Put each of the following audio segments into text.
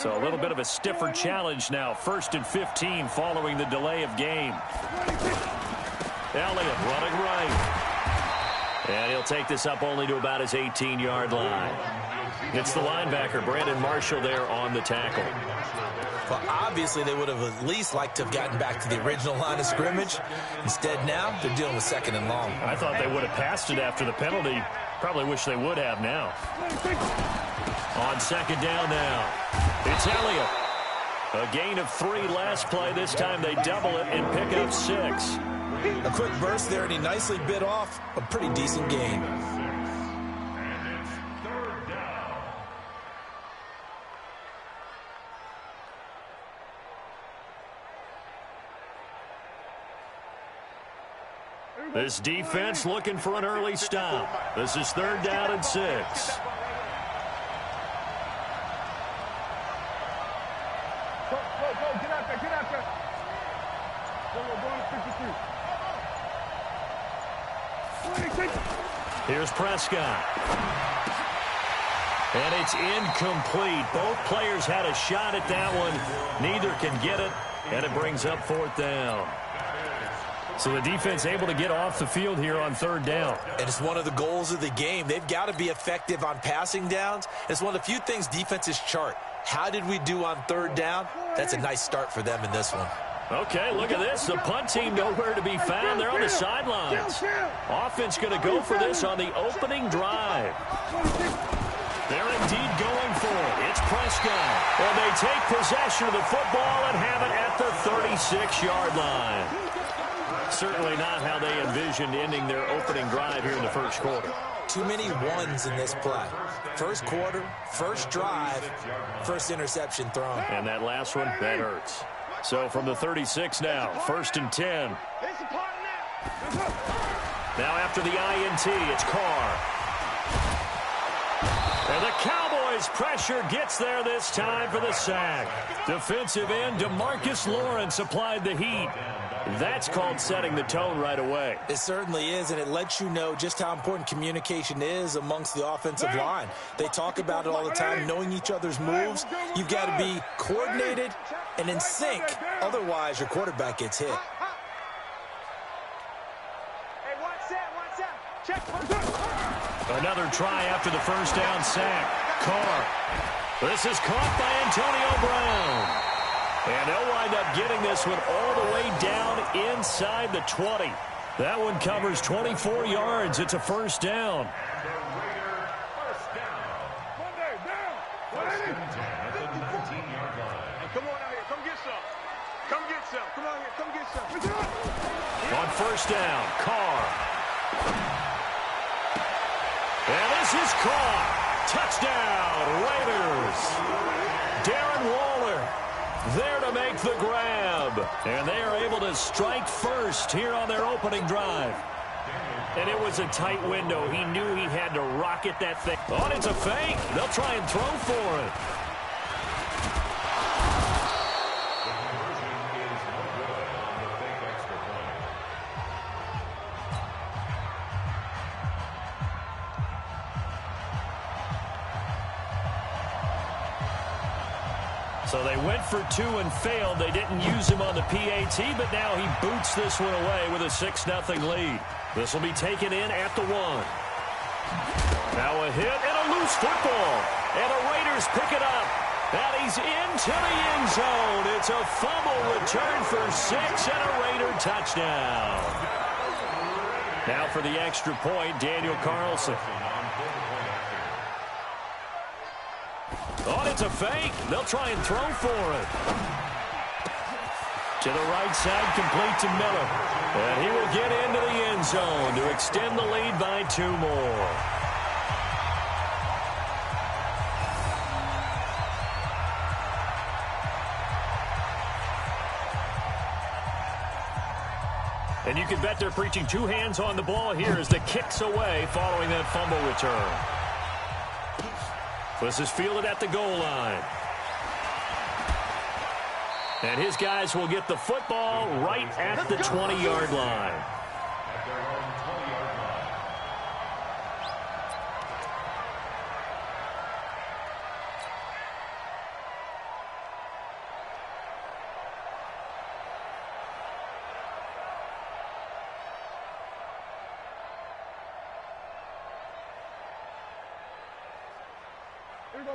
So a little bit of a stiffer challenge now. 1st and 15 following the delay of game. Elliott running right. And he'll take this up only to about his 18-yard line. It's the linebacker, Brandon Marshall, there on the tackle. Well, obviously, they would have at least liked to have gotten back to the original line of scrimmage. Instead, now, they're dealing with 2nd and long. I thought they would have passed it after the penalty. Probably wish they would have now. On 2nd down now, it's Elliott. A gain of 3 last play. This time they double it and pick up 6. A quick burst there, and he nicely bit off a pretty decent gain. This defense looking for an early stop. This is 3rd down and 6. Go, get out there, get out there. Go, 53. Here's Prescott. And it's incomplete. Both players had a shot at that one. Neither can get it, and it brings up 4th down. So the defense able to get off the field here on 3rd down. And it's one of the goals of the game. They've got to be effective on passing downs. It's one of the few things defenses chart. How did we do on 3rd down? That's a nice start for them in this one. Okay, look at this. The punt team nowhere to be found. They're on the sidelines. Offense going to go for this on the opening drive. They're indeed going for it. It's Prescott. And they take possession of the football and have it at the 36-yard line. Certainly not how they envisioned ending their opening drive here in the 1st quarter. Too many ones in this play. 1st quarter, 1st drive, 1st interception thrown. And that last one, that hurts. So from the 36 now, 1st and 10. Now after the INT, it's Carr. And the Cowboys pressure gets there this time for the sack. Defensive end DeMarcus Lawrence applied the heat. That's called setting the tone right away. It certainly is, and it lets you know just how important communication is amongst the offensive line. They talk about it all the time, knowing each other's moves. You've got to be coordinated and in sync. Otherwise, your quarterback gets hit. Another try after the 1st down sack. Carr. This is caught by Antonio Brown. And they'll wind up getting this one all the way down inside the 20. That one covers 24 yards. It's a 1st down. Come on out here. Come get some. Come get some. Come on here. Come get some. On 1st down, Carr. And this is caught. Touchdown, Raiders. Darren Waller there to make the grab. And they are able to strike first here on their opening drive. And it was a tight window. He knew he had to rocket that thing. Oh, and it's a fake. They'll try and throw for it. So they went for 2 and failed. They didn't use him on the PAT, but now he boots this one away with a 6-0 lead. This will be taken in at the 1. Now a hit and a loose football. And the Raiders pick it up. And he's into the end zone. It's a fumble return for 6 and a Raider touchdown. Now for the extra point, Daniel Carlson. Oh, it's a fake. They'll try and throw for it. To the right side, complete to Miller. And he will get into the end zone to extend the lead by 2 more. And you can bet they're preaching 2 hands on the ball here as the kick's away following that fumble return. This is fielded at the goal line. And his guys will get the football right at the 20-yard line.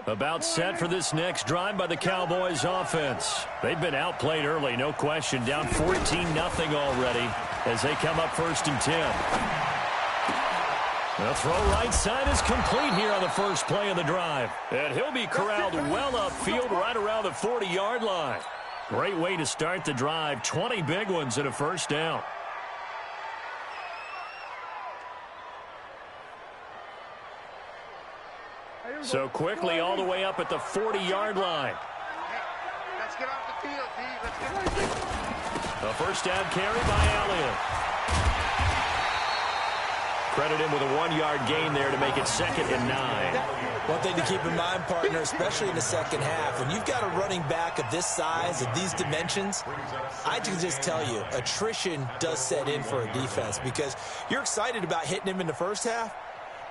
About set for this next drive by the Cowboys offense. They've been outplayed early, no question. Down 14-0 already as they come up 1st and 10. The throw right side is complete here on the first play of the drive. And he'll be corralled well upfield right around the 40-yard line. Great way to start the drive. 20 big ones and a first down. So quickly all the way up at the 40-yard line. Let's get off the field, D. Let's get off the field. A first down carry by Elliott. Credit him with a 1-yard gain there to make it 2nd and 9. One thing to keep in mind, partner, especially in the second half, when you've got a running back of this size, of these dimensions, I can just tell you, attrition does set in for a defense because you're excited about hitting him in the first half.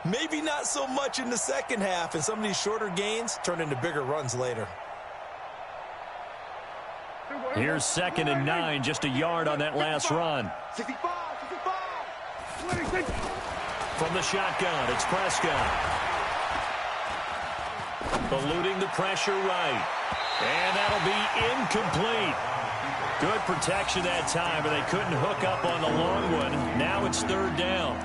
Maybe not so much in the second half, and some of these shorter gains turn into bigger runs later. Here's 2nd and 9, just a yard on that last run. 65, 65. From the shotgun, it's Prescott. Eluding the pressure right. And that'll be incomplete. Good protection that time, but they couldn't hook up on the long one. Now it's 3rd down.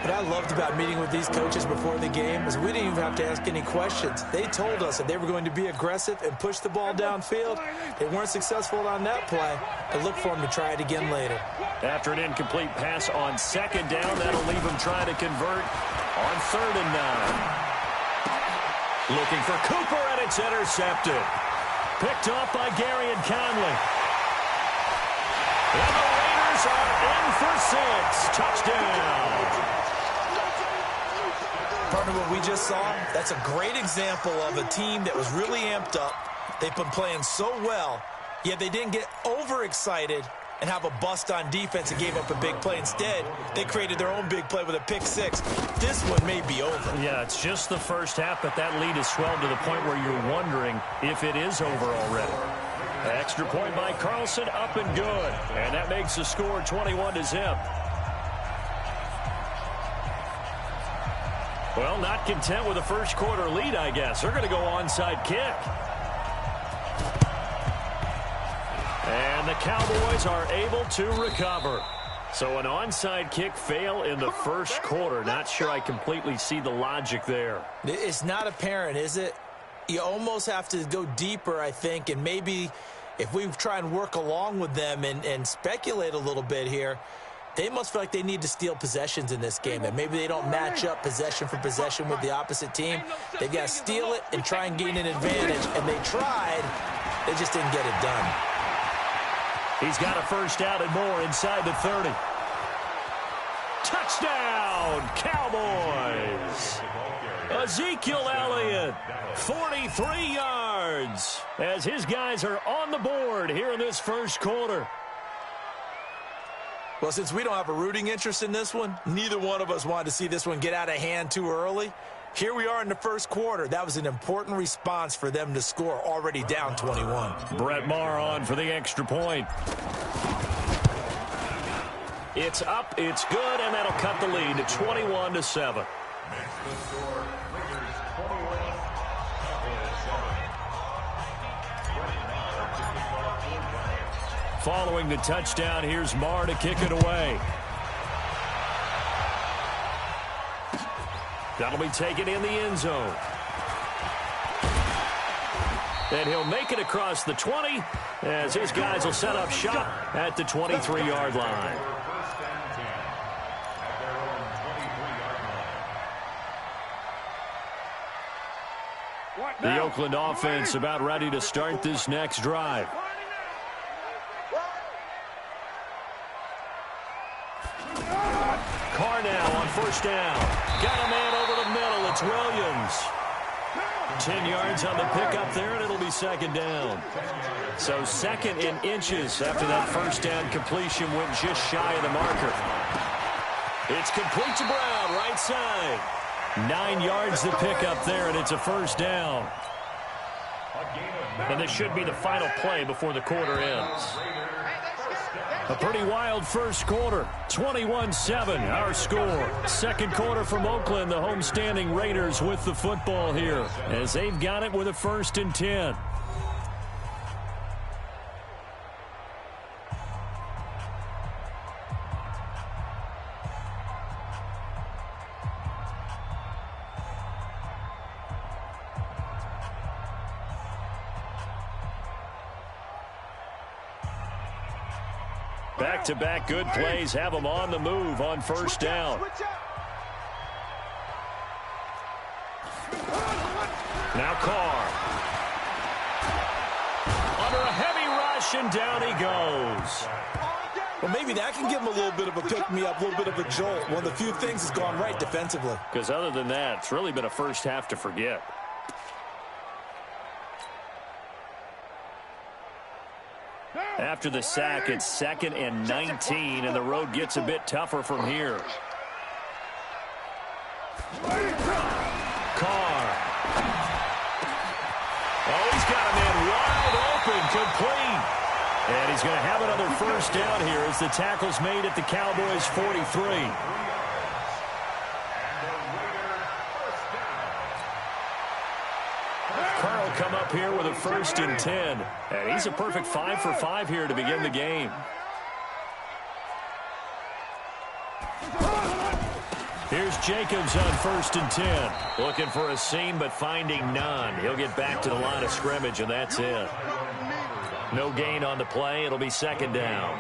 What I loved about meeting with these coaches before the game is we didn't even have to ask any questions. They told us that they were going to be aggressive and push the ball downfield. They weren't successful on that play, but look for them to try it again later. After an incomplete pass on 2nd down, that'll leave them trying to convert on 3rd and 9. Looking for Cooper, and it's intercepted. Picked off by Gary and Conley. And the Raiders are in for 6. Touchdown. Partner, what we just saw, that's a great example of a team that was really amped up. They've been playing so well, yet they didn't get overexcited and have a bust on defense and gave up a big play. Instead, they created their own big play with a pick 6. This one may be over. Yeah, it's just the first half, but that lead has swelled to the point where you're wondering if it is over already. Extra point by Carlson, up and good. And that makes the score 21-0. Well, not content with a first quarter lead, I guess. They're going to go onside kick. And the Cowboys are able to recover. So an onside kick fail in the first quarter. Not sure I completely see the logic there. It's not apparent, is it? You almost have to go deeper, I think, and maybe if we try and work along with them and speculate a little bit here, they must feel like they need to steal possessions in this game, and maybe they don't match up possession for possession with the opposite team. They've got to steal it and try and gain an advantage, and they tried. They just didn't get it done. He's got a first down and more inside the 30. Touchdown, Cowboys! Ezekiel Elliott, 43 yards, as his guys are on the board here in this first quarter. Well, since we don't have a rooting interest in this one, neither one of us wanted to see this one get out of hand too early. Here we are in the first quarter. That was an important response for them to score, already down 21. Brett Maher on for the extra point. It's up, it's good, and that'll cut the lead to 21-7. Following the touchdown, here's Maher to kick it away. That'll be taken in the end zone. And he'll make it across the 20 as his guys will set up shop at the 23-yard line. The Oakland offense about ready to start this next drive. Carr now on first down. Got a man over the middle. It's Williams. 10 yards on the pickup there, and it'll be second down. So 2nd in inches after that first down completion went just shy of the marker. It's complete to Brown, right side. 9 yards to pick up there, and it's a first down. And this should be the final play before the quarter ends. A pretty wild first quarter. 21-7, our score. Second quarter from Oakland, the homestanding Raiders with the football here as they've got it with a 1st and 10. Back-to-back good plays have them on the move on 1st down. Now Carr. Under a heavy rush, and down he goes. Well, maybe that can give him a little bit of a pick-me-up, a little bit of a jolt. One of the few things has gone right defensively. Because other than that, it's really been a first half to forget. After the sack, it's 2nd and 19, and the road gets a bit tougher from here. Carr. Oh, he's got a man wide open, complete. And he's going to have another 1st down here as the tackle's made at the Cowboys' 43. Carr will come up here with a 1st and 10. And he's a perfect 5 for 5 here to begin the game. Here's Jacobs on 1st and 10. Looking for a seam, but finding none. He'll get back to the line of scrimmage, and that's it. No gain on the play. It'll be 2nd down.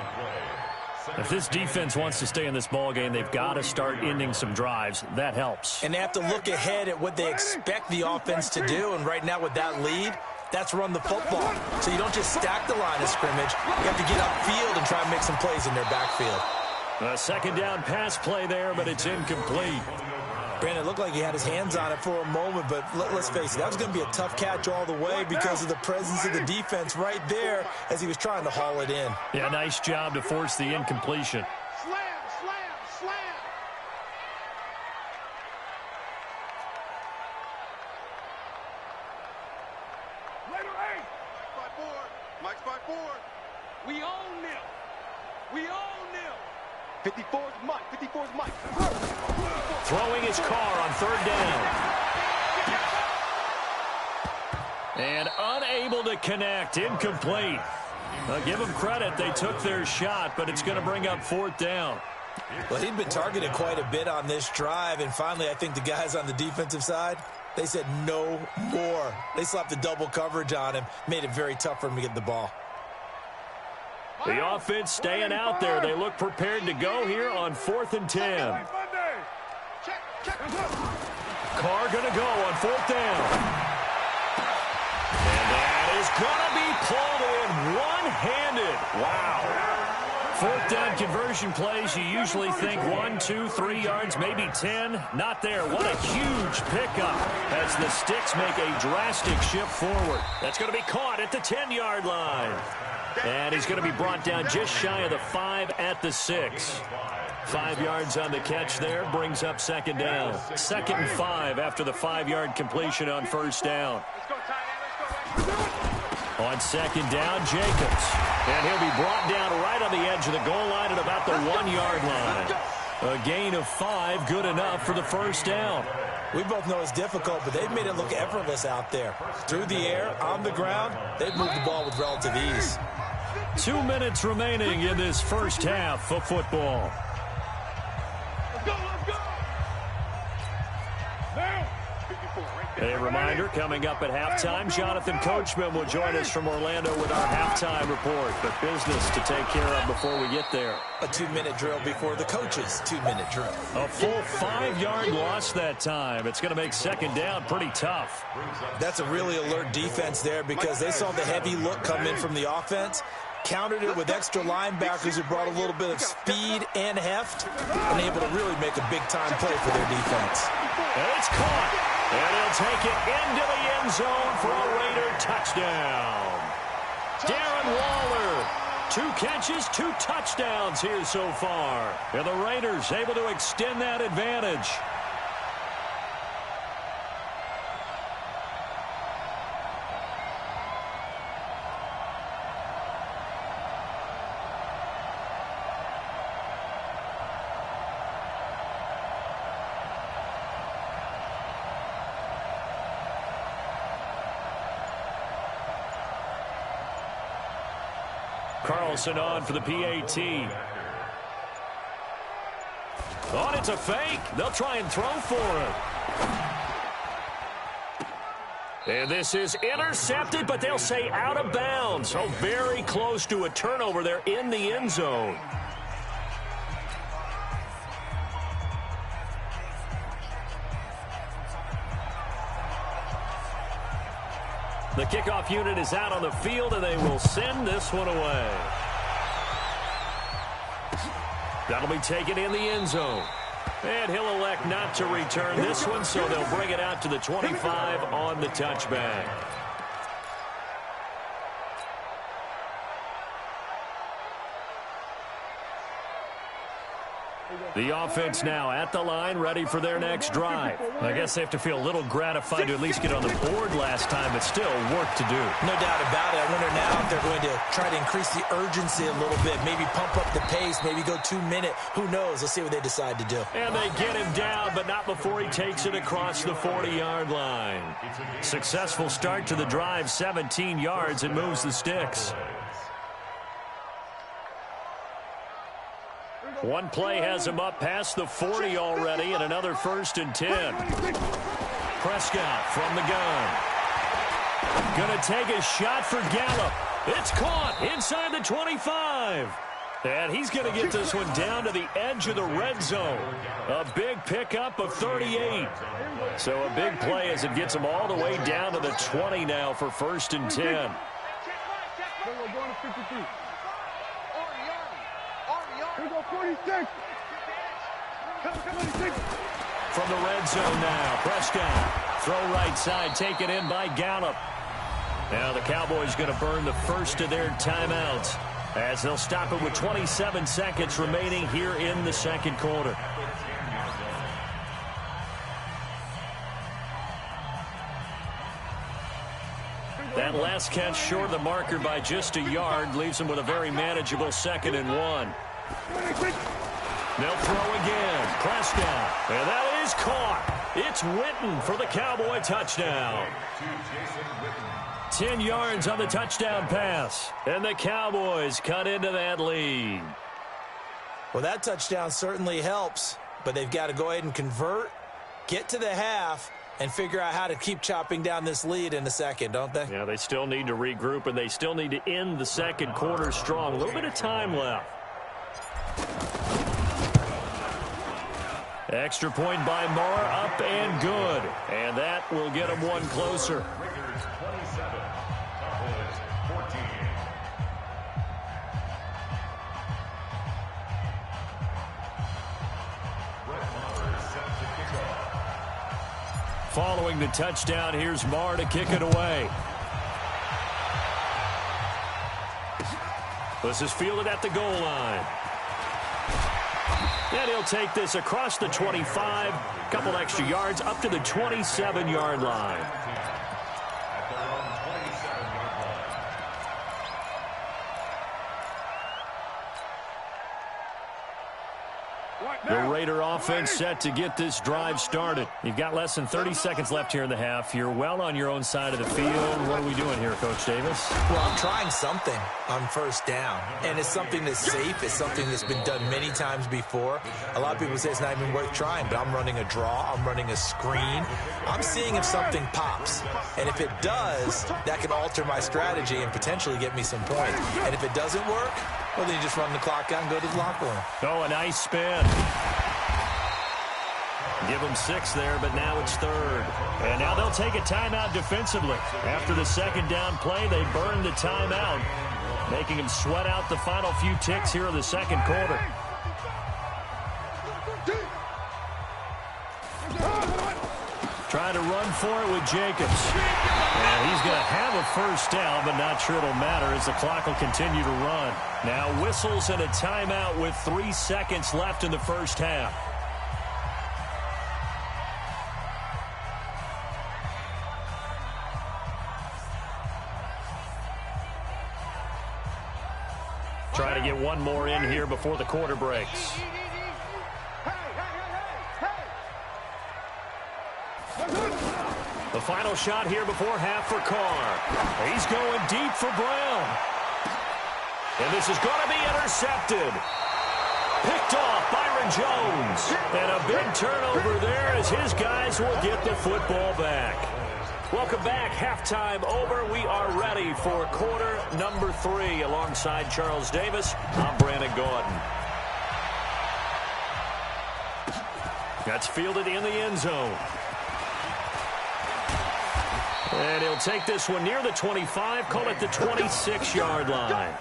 If this defense wants to stay in this ballgame, they've got to start ending some drives. That helps. And they have to look ahead at what they expect the offense to do. And right now with that lead, that's run the football. So you don't just stack the line of scrimmage. You have to get upfield and try and make some plays in their backfield. A 2nd down pass play there, but it's incomplete. Brandon, it looked like he had his hands on it for a moment, but let's face it, that was going to be a tough catch all the way because of the presence of the defense right there as he was trying to haul it in. Yeah, nice job to force the incompletion. Slam, slam, slam. Later, 8. 5-4. Mike's 5-4. We own them. We own them. 54's Mike. 54's Mike. Throwing his Carr on 3rd down. And unable to connect. Incomplete. Give them credit. They took their shot, but it's going to bring up 4th down. Well, he'd been targeted quite a bit on this drive, and finally I think the guys on the defensive side, they said no more. They slapped the double coverage on him, made it very tough for him to get the ball. The offense staying out there. They look prepared to go here on 4th and 10. Carr going to go on 4th down. And that is going to be pulled in one-handed. Wow. 4th down conversion plays, you usually think 1, 2, 3 yards, maybe 10. Not there. What a huge pickup as the Sticks make a drastic shift forward. That's going to be caught at the 10-yard line. And he's going to be brought down just shy of the 5 at the 6. 5 yards on the catch there, brings up 2nd down. 2nd and 5 after the 5-yard completion on 1st down. On 2nd down, Jacobs. And he'll be brought down right on the edge of the goal line at about the 1-yard line. A gain of 5, good enough for the 1st down. We both know it's difficult, but they've made it look effortless out there. Through the air, on the ground, they've moved the ball with relative ease. 2 minutes remaining in this first half of football. Let's go, let's go. Now. A reminder, coming up at halftime, Jonathan Coachman will join us from Orlando with our halftime report. But business to take care of before we get there. A 2-minute drill before the coach's 2-minute drill. A full 5-yard loss that time. It's going to make 2nd down pretty tough. That's a really alert defense there because they saw the heavy look come in from the offense, countered it with extra linebackers who brought a little bit of speed and heft, and able to really make a big-time play for their defense. And it's caught. And he'll take it into the end zone for a Raider touchdown. Darren Waller, 2 catches, 2 touchdowns here so far. And the Raiders able to extend that advantage. Carlson on for the PAT. Oh, it's a fake. They'll try and throw for it. And this is intercepted, but they'll say out of bounds. So very close to a turnover there in the end zone. The kickoff unit is out on the field, and they will send this one away. That'll be taken in the end zone. And he'll elect not to return this one, so they'll bring it out to the 25 on the touchback. The offense now at the line, ready for their next drive. I guess they have to feel a little gratified to at least get on the board last time, but still work to do. No doubt about it. I wonder now if they're going to try to increase the urgency a little bit, maybe pump up the pace, maybe go 2 minute. Who knows? Let's see what they decide to do. And they get him down, but not before he takes it across the 40-yard line. Successful start to the drive, 17 yards, and moves the sticks. One play has him up past the 40 already, and another 1st and 10. Prescott from the gun. Gonna take a shot for Gallup. It's caught inside the 25. And he's gonna get this one down to the edge of the red zone. A big pickup of 38. So a big play as it gets him all the way down to the 20 now for 1st and 10. From the red zone now, Prescott. Throw right side, taken in by Gallup. Now the Cowboys going to burn the first of their timeouts as they'll stop it with 27 seconds remaining here in the second quarter. That last catch short of the marker by just a yard leaves him with a very manageable 2nd and 1. They'll throw again. Prescott. And that is caught. It's Witten for the Cowboy touchdown. 10 yards on the touchdown pass. And the Cowboys cut into that lead. Well, that touchdown certainly helps, but they've got to go ahead and convert, get to the half, and figure out how to keep chopping down this lead in a second, don't they? Yeah, they still need to regroup, and they still need to end the second quarter strong. A little bit of time left. Extra point by Moore, up and good. And that will get them one closer. Following the touchdown, here's Marr to kick it away. This is fielded at the goal line. And he'll take this across the 25, a couple extra yards, up to the 27-yard line. The Raider offense set to get this drive started. You've got less than 30 seconds left here in the half. You're well on your own side of the field. What are we doing here, Coach Davis? Well, I'm trying something on 1st down, and it's something that's safe. It's something that's been done many times before. A lot of people say it's not even worth trying, but I'm running a draw. I'm running a screen. I'm seeing if something pops, and if it does, that can alter my strategy and potentially get me some points. And if it doesn't work, well, then you just run the clock out and go to the locker room. Oh, a nice spin. Give them 6 there, but now it's 3rd. And now they'll take a timeout defensively. After the 2nd down play, they burn the timeout, making them sweat out the final few ticks here in the second quarter. Trying to run for it with Jacobs. And he's going to have a 1st down, but not sure it'll matter as the clock will continue to run. Now whistles and a timeout with 3 seconds left in the first half. Try to get one more in here before the quarter breaks. The final shot here before half for Carr. He's going deep for Brown. And this is going to be intercepted. Picked off Byron Jones. And a big turnover there as his guys will get the football back. Welcome back. Halftime over. We are ready for quarter number 3. Alongside Charles Davis, I'm Brandon Gordon. That's fielded in the end zone. And he'll take this one near the 25, call it the 26-yard line.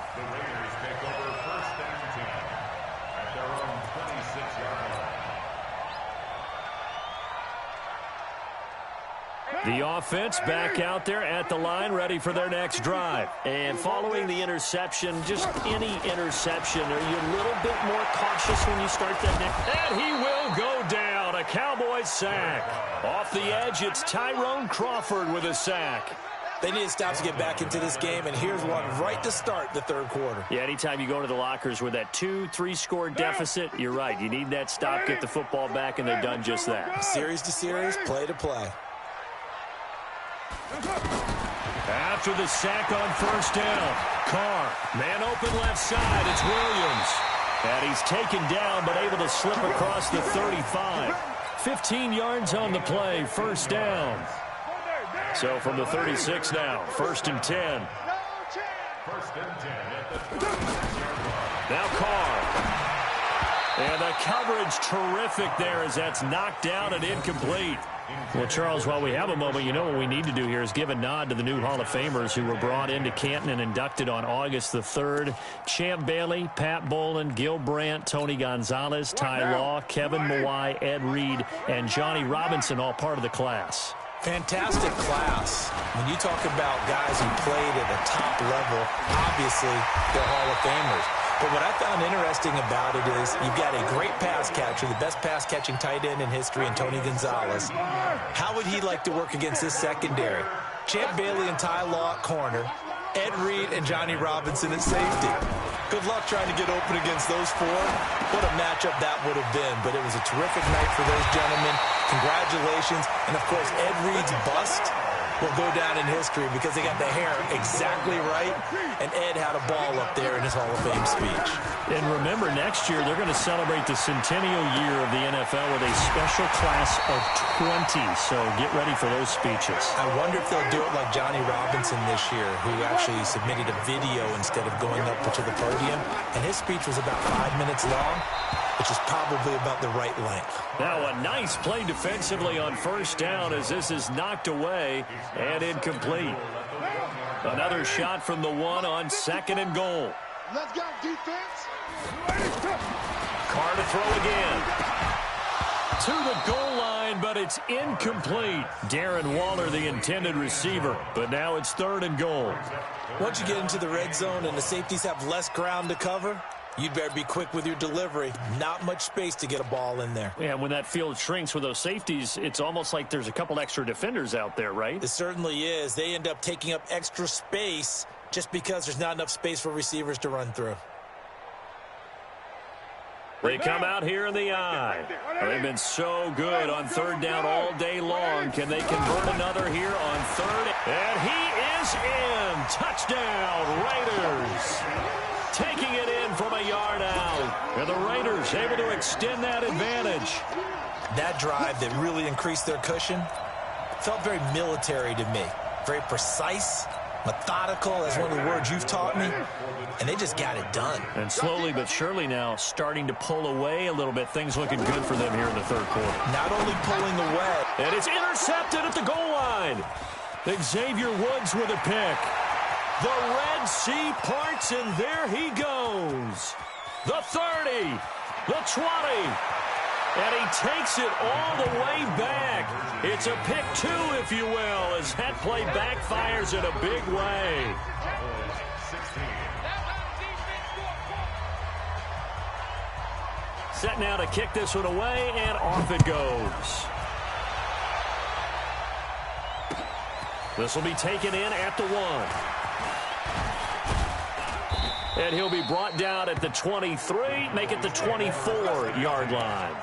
The offense back out there at the line, ready for their next drive. And following the interception, just any interception, are you a little bit more cautious when you start that next? And he will go down, a Cowboys sack. Off the edge, it's Tyrone Crawford with a sack. They need to stop to get back into this game, and here's one right to start the third quarter. Yeah, anytime you go to the lockers with that 2-3 deficit, you're right. You need that stop, get the football back, and they've done just that. Series to series, play to play. After the sack on first down, Carr, man open left side, it's Williams. And he's taken down but able to slip across the 35. 15 yards on the play, first down. So from the 36 now, 1st and 10. Now Carr. And the coverage terrific there as that's knocked down and incomplete. Well, Charles, while we have a moment, you know what we need to do here is give a nod to the new Hall of Famers who were brought into Canton and inducted on August the 3rd. Champ Bailey, Pat Bolin, Gil Brandt, Tony Gonzalez, Ty Law, Kevin Mawai, Ed Reed, and Johnny Robinson, all part of the class. Fantastic class. When you talk about guys who played at the top level, obviously they're Hall of Famers. But what I found interesting about it is you've got a great pass catcher, the best pass-catching tight end in history, in Tony Gonzalez. How would he like to work against this secondary? Champ Bailey and Ty Law at corner, Ed Reed and Johnny Robinson at safety. Good luck trying to get open against those four. What a matchup that would have been. But it was a terrific night for those gentlemen. Congratulations. And, of course, Ed Reed's bust will go down in history because they got the hair exactly right, and Ed had a ball up there in his Hall of Fame speech. And remember, next year they're going to celebrate the centennial year of the NFL with a special class of 20, so get ready for those speeches. I wonder if they'll do it like Johnny Robinson this year, who actually submitted a video instead of going up to the podium, and his speech was about 5 minutes long, which is probably about the right length. Now a nice play defensively on first down as this is knocked away and incomplete. Another shot from the 1 on 2nd and goal. Let's go, defense. Carr to throw again. To the goal line, but it's incomplete. Darren Waller, the intended receiver, but now it's 3rd and goal. Once you get into the red zone and the safeties have less ground to cover, you'd better be quick with your delivery. Not much space to get a ball in there. Yeah, when that field shrinks with those safeties, it's almost like there's a couple extra defenders out there, right? It certainly is. They end up taking up extra space just because there's not enough space for receivers to run through. They come out here in the eye. They've been so good on 3rd down all day long. Can they convert another here on 3rd? And he is in. Touchdown, Raiders. Taking it in from a yard out. And the Raiders able to extend that advantage. That drive that really increased their cushion felt very military to me. Very precise, methodical, as one of the words you've taught me. And they just got it done. And slowly but surely now starting to pull away a little bit. Things looking good for them here in the 3rd quarter. Not only pulling away. And it's intercepted at the goal line. Xavier Woods with a pick. The Red Sea parts, and there he goes. The 30, the 20, and he takes it all the way back. It's a pick 2, if you will, as that play backfires in a big way. Set now to kick this one away, and off it goes. This will be taken in at the 1. And he'll be brought down at the 23, make it the 24-yard line.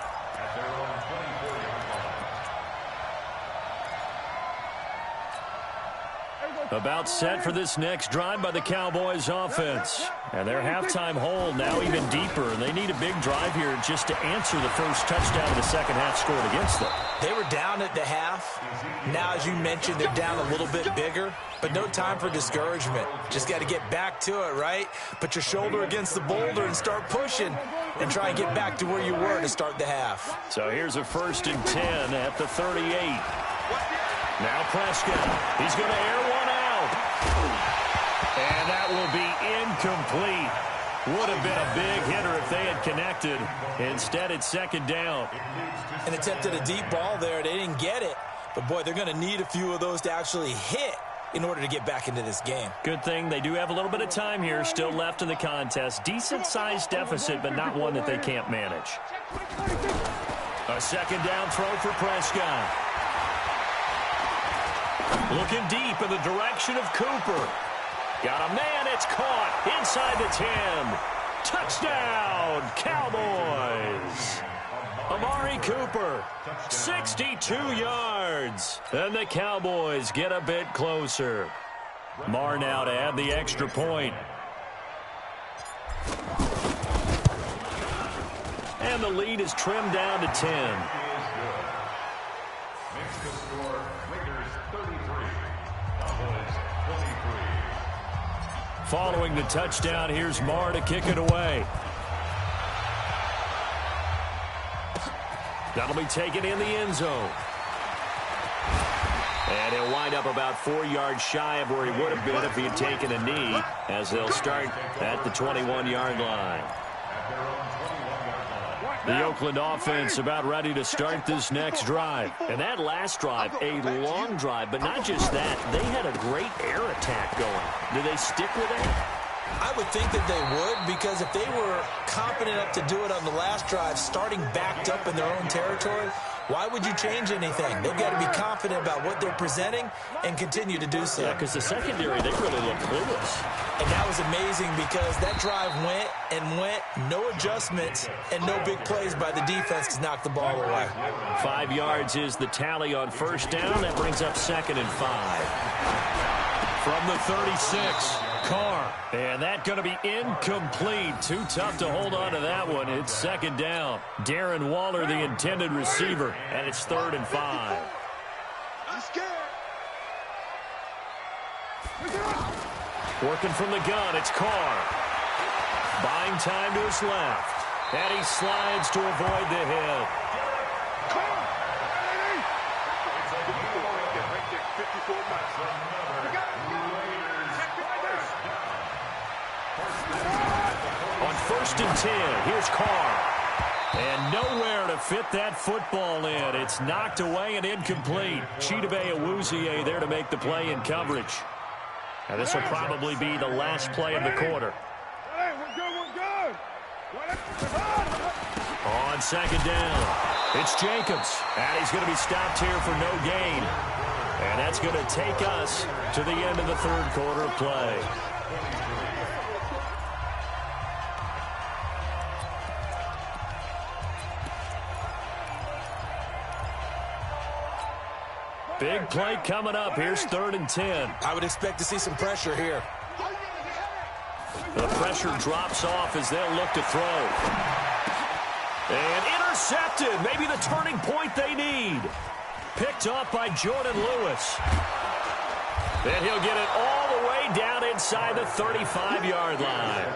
About set for this next drive by the Cowboys offense. And their halftime hole now even deeper. And they need a big drive here just to answer the first touchdown of the second half scored against them. They were down at the half. Now, as you mentioned, they're down a little bit bigger. But no time for discouragement. Just got to get back to it, right? Put your shoulder against the boulder and start pushing. And try and get back to where you were to start the half. So here's a 1st and 10 at the 38. Now Prescott. He's going to air one out. And that will be incomplete. Would have been a big hitter if they had connected. Instead, it's 2nd down. And attempted a deep ball there. They didn't get it. But, boy, they're going to need a few of those to actually hit in order to get back into this game. Good thing they do have a little bit of time here still left in the contest. Decent-sized deficit, but not one that they can't manage. A 2nd down throw for Prescott. Looking deep in the direction of Cooper. Got a man, it's caught inside the 10. Touchdown, Cowboys. Amari Cooper, 62 yards. And the Cowboys get a bit closer. Marr now to add the extra point. And the lead is trimmed down to 10. Following the touchdown, here's Marr to kick it away. That'll be taken in the end zone. And he'll wind up about 4 yards shy of where he would have been if he had taken a knee, as they'll start at the 21-yard line. The Oakland offense about ready to start this next drive. And that last drive, a long drive, but not just that. They had a great air attack going. Do they stick with that? I would think that they would, because if they were confident enough to do it on the last drive, starting backed up in their own territory, why would you change anything? They've got to be confident about what they're presenting and continue to do so. Yeah, because the secondary, they really look clueless. And that was amazing because that drive went and went, no adjustments, and no big plays by the defense to knock the ball away. 5 yards is the tally on 1st down. That brings up 2nd and 5. From the 36, Carr. And that going to be incomplete. Too tough to hold on to that one. It's 2nd down. Darren Waller, the intended receiver, and it's 3rd and 5. I'm scared. Working from the gun, it's Carr. Buying time to his left. And he slides to avoid the hit. On 1st and 10, here's Carr. And nowhere to fit that football in. It's knocked away and incomplete. Chidobe Awuzie there to make the play in coverage. And this will probably be the last play of the quarter. On 2nd down, it's Jacobs. And he's going to be stopped here for no gain. And that's going to take us to the end of the 3rd quarter of play. Big play coming up. Here's 3rd and 10. I would expect to see some pressure here. The pressure drops off as they'll look to throw. And intercepted. Maybe the turning point they need. Picked off by Jordan Lewis. Then he'll get it all the way down inside the 35-yard line.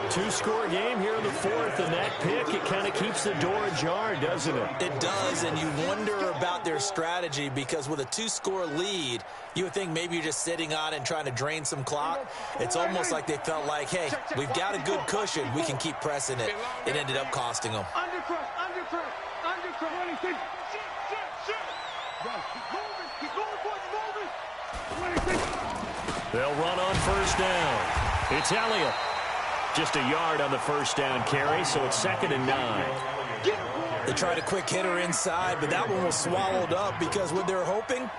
2-score game here in the 4th, and that pick, it kind of keeps the door ajar, doesn't it? It does, and you wonder about their strategy because with a 2-score lead, you would think maybe you're just sitting on it and trying to drain some clock. It's almost like they felt like, hey, we've got a good cushion. We can keep pressing it. It ended up costing them. Under press. They'll run on 1st down. It's Elliott. Just a yard on the 1st down carry, so it's 2nd and 9. They tried a quick hitter inside, but that one was swallowed up because what they're hoping,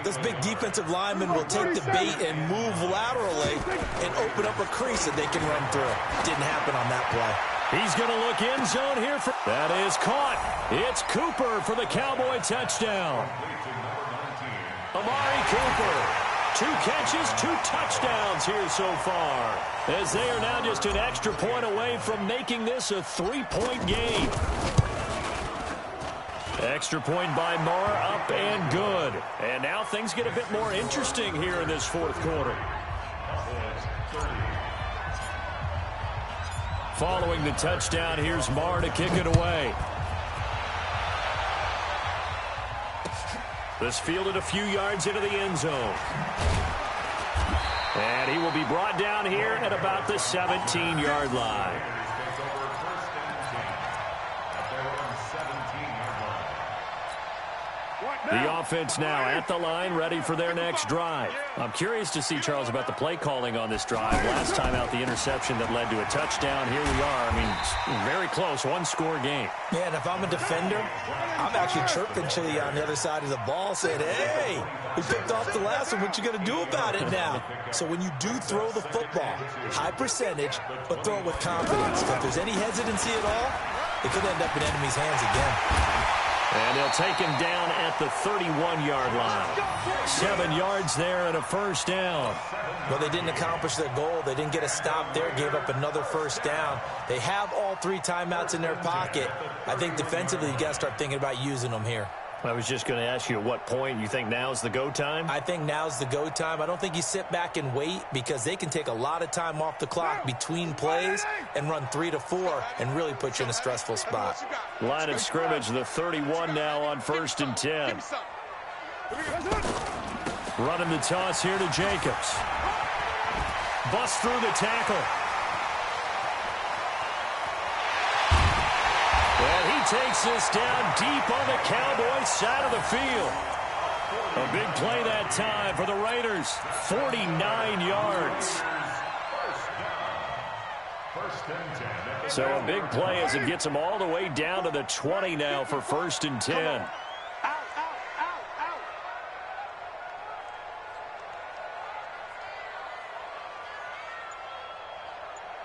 this big defensive lineman will take the bait and move laterally and open up a crease that they can run through. Didn't happen on that play. He's going to look end zone here. That is caught. It's Cooper for the Cowboy touchdown. Amari Cooper. 2 catches, 2 touchdowns here so far, as they are now just an extra point away from making this a 3-point game. Extra point by Marr, up and good. And now things get a bit more interesting here in this fourth quarter. Following the touchdown, here's Marr to kick it away. This fielded a few yards into the end zone. And he will be brought down here at about the 17-yard line. The offense now at the line, ready for their next drive. I'm curious to see, Charles, about the play calling on this drive. Last time out, the interception that led to a touchdown. Here we are. I mean, very close, one-score game. Yeah, and if I'm a defender, I'm actually chirping to you on the other side of the ball, saying, hey, we picked off the last one. What you going to do about it now? So when you do throw the football, high percentage, but throw it with confidence. If there's any hesitancy at all, it could end up in enemy's hands again. And they'll take him down at the 31-yard line. 7 yards there and a first down. Well, they didn't accomplish their goal. They didn't get a stop there, gave up another first down. They have all 3 timeouts in their pocket. I think defensively, you've got to start thinking about using them here. I was just going to ask you at what point you think now's the go time? I think now's the go time. I don't think you sit back and wait, because they can take a lot of time off the clock between plays and run 3 to 4 and really put you in a stressful spot. Line of scrimmage, the 31 now on 1st and 10. Running the toss here to Jacobs. Bust through the tackle. And he takes this down deep on the Cowboys side of the field. A big play that time for the Raiders. 49 yards. So a big play as it gets them all the way down to the 20 now for 1st and 10.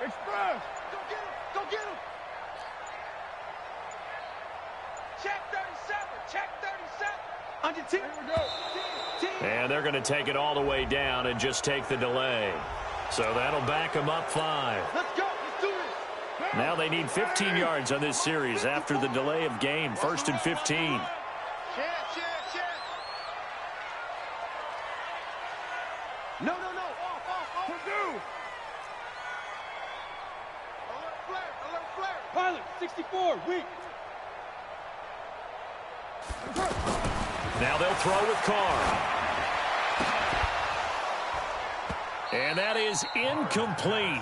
Express! Go get him! Go get him! Check 37! Check 37! Under 10. Here we go. 10. And they're going to take it all the way down and just take the delay. So that'll back them up 5. Let's go! Let's do this! Now they need 15 yards on this series after the delay of game. 1st and 15. Check. No. Off. Purdue! Alert flare! Pilot, 64, weak. Now they'll throw with Carr. And that is incomplete.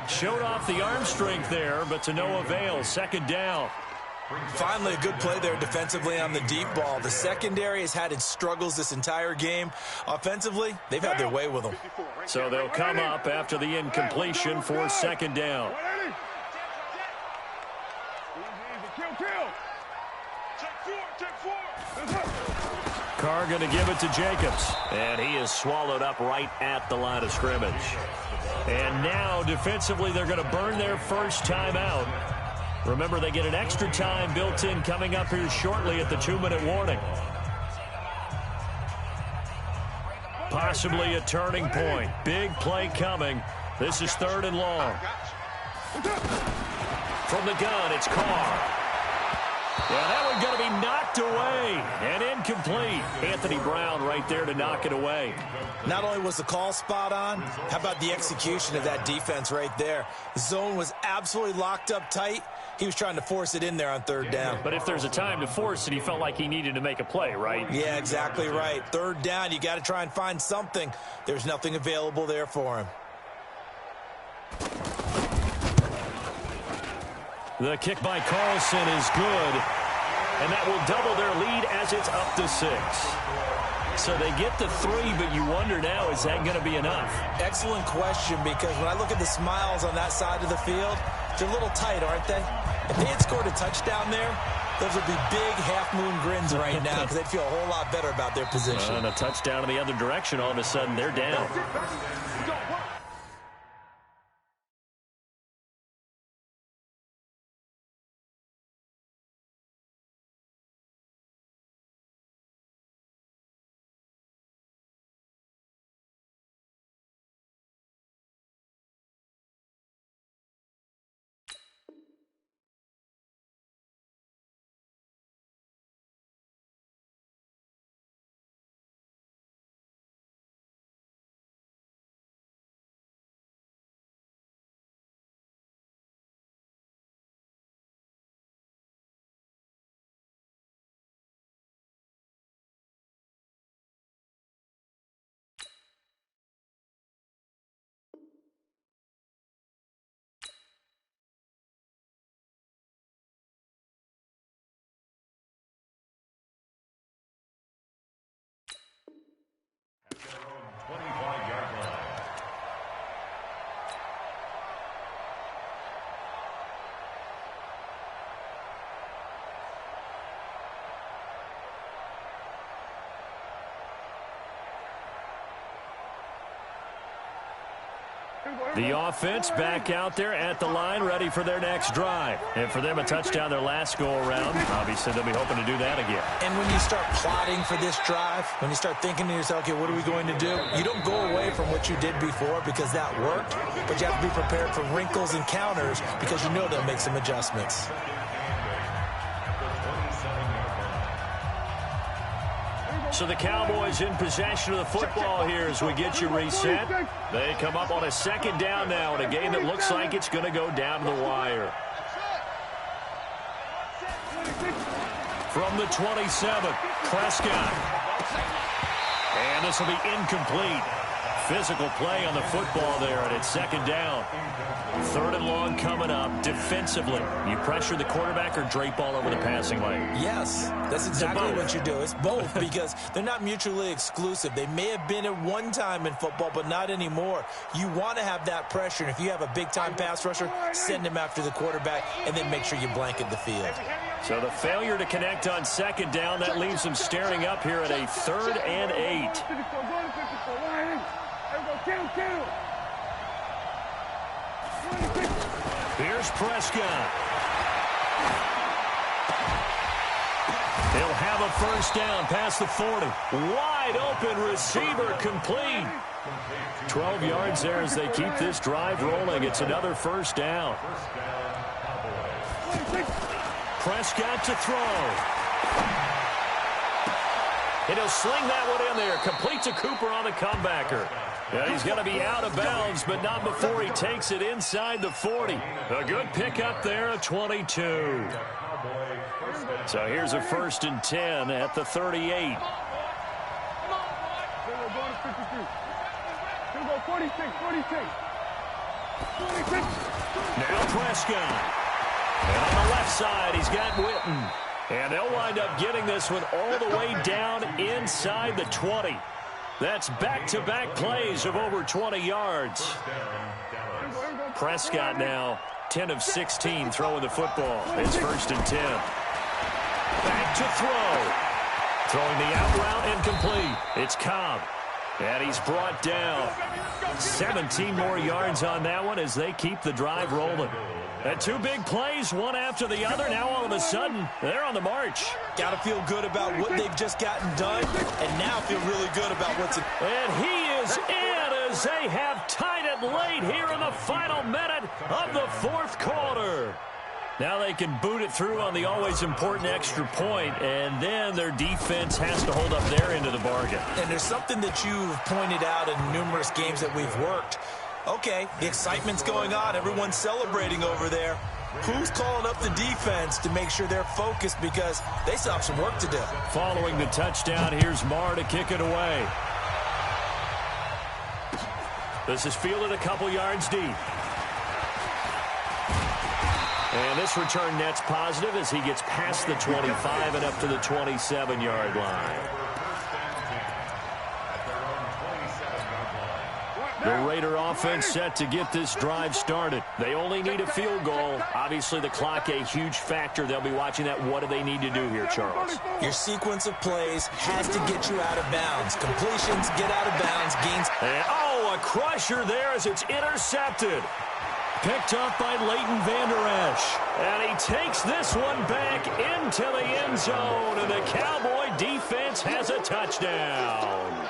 Showed off the arm strength there, but to no avail. 2nd down. Finally, a good play there defensively on the deep ball. The secondary has had its struggles this entire game. Offensively, they've had their way with them. So they'll come up after the incompletion for 2nd down. Carr going to give it to Jacobs. And he is swallowed up right at the line of scrimmage. And now, defensively, they're going to burn their first timeout. Remember, they get an extra time built in coming up here shortly at the 2-minute warning. Possibly a turning point. Big play coming. This is 3rd and long. From the gun, it's Carr. Yeah, that one's going to be knocked away and incomplete. Anthony Brown right there to knock it away. Not only was the call spot on, how about the execution of that defense right there? The zone was absolutely locked up tight. He was trying to force it in there on 3rd down. But if there's a time to force it, he felt like he needed to make a play, right? Yeah, exactly right. 3rd down, you got to try and find something. There's nothing available there for him. The kick by Carlson is good, and that will double their lead as it's up to 6. So they get the 3, but you wonder now, is that going to be enough? Excellent question, because when I look at the smiles on that side of the field, they're a little tight, aren't they? If they had scored a touchdown there, those would be big half-moon grins right now, because they'd feel a whole lot better about their position. And a touchdown in the other direction, all of a sudden they're down. The offense back out there at the line, ready for their next drive. And for them, a touchdown their last go-around. Obviously, they'll be hoping to do that again. And when you start plotting for this drive, when you start thinking to yourself, okay, what are we going to do? You don't go away from what you did before because that worked, but you have to be prepared for wrinkles and counters because you know they'll make some adjustments. So the Cowboys in possession of the football here as we get you reset. They come up on a second down now in a game that looks like it's going to go down to the wire. From the 27, Prescott. And this will be incomplete. Physical play on the football there, and it's second down. Third and long coming up. Defensively, you pressure the quarterback or drape all over the passing lane? Yes, that's exactly what you do. It's both because they're not mutually exclusive. They may have been at one time in football, but not anymore. You want to have that pressure, and if you have a big-time pass rusher, send him after the quarterback, and then make sure you blanket the field. So the failure to connect on second down, that leaves them staring up here at a 3rd and 8. Here's Prescott. He'll have a first down past the 40. Wide open receiver complete. 12 yards there as they keep this drive rolling. It's another first down. Prescott to throw. And he'll sling that one in there. Complete to Cooper on the comebacker. Yeah, he's going to be out of bounds, but not before he takes it inside the 40. A good pickup there at 22. So here's a 1st and 10 at the 38. Now Prescott. And on the left side, he's got Witten. And they'll wind up getting this one all the way down inside the 20. That's back-to-back plays of over 20 yards. Prescott now 10 of 16 throwing the football. It's 1st and 10. Back to throw. Throwing the out route incomplete. It's Cobb. And he's brought down. 17 more yards on that one as they keep the drive rolling. And 2 big plays, one after the other. Now all of a sudden, they're on the march. Got to feel good about what they've just gotten done, and now feel really good about what's in. And he is in as they have tied it late here in the final minute of the 4th quarter. Now they can boot it through on the always important extra point, and then their defense has to hold up their end of the bargain. And there's something that you've pointed out in numerous games that we've worked. Okay, the excitement's going on. Everyone's celebrating over there. Who's calling up the defense to make sure they're focused because they still have some work to do? Following the touchdown, here's Marr to kick it away. This is fielded a couple yards deep. And this return net's positive as he gets past the 25 and up to the 27-yard line. The Raider offense set to get this drive started. They only need a field goal. Obviously, the clock a huge factor. They'll be watching that. What do they need to do here, Charles? Your sequence of plays has to get you out of bounds. Completions, get out of bounds, gains. And, a crusher there as it's intercepted. Picked up by Leighton Vander Esch. And he takes this one back into the end zone. And the Cowboy defense has a touchdown.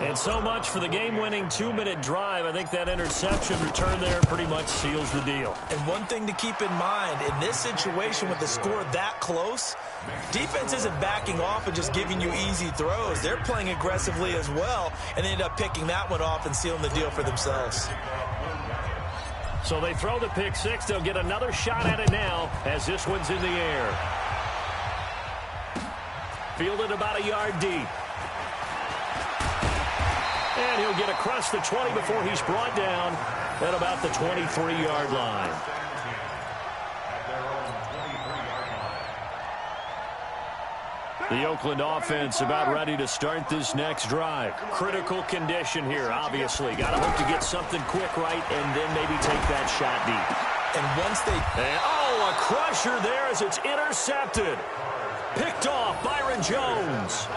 And so much for the game-winning 2-minute drive. I think that interception return there pretty much seals the deal. And one thing to keep in mind, in this situation with the score that close, defense isn't backing off and just giving you easy throws. They're playing aggressively as well, and they end up picking that one off and sealing the deal for themselves. So they throw the pick six. They'll get another shot at it now as this one's in the air. Fielded about a yard deep. And he'll get across the 20 before he's brought down at about the 23-yard line. The Oakland offense about ready to start this next drive. Critical condition here, obviously. Got to hope to get something quick right and then maybe take that shot deep. And once they... And, a crusher there as it's intercepted. Picked off Byron Jones.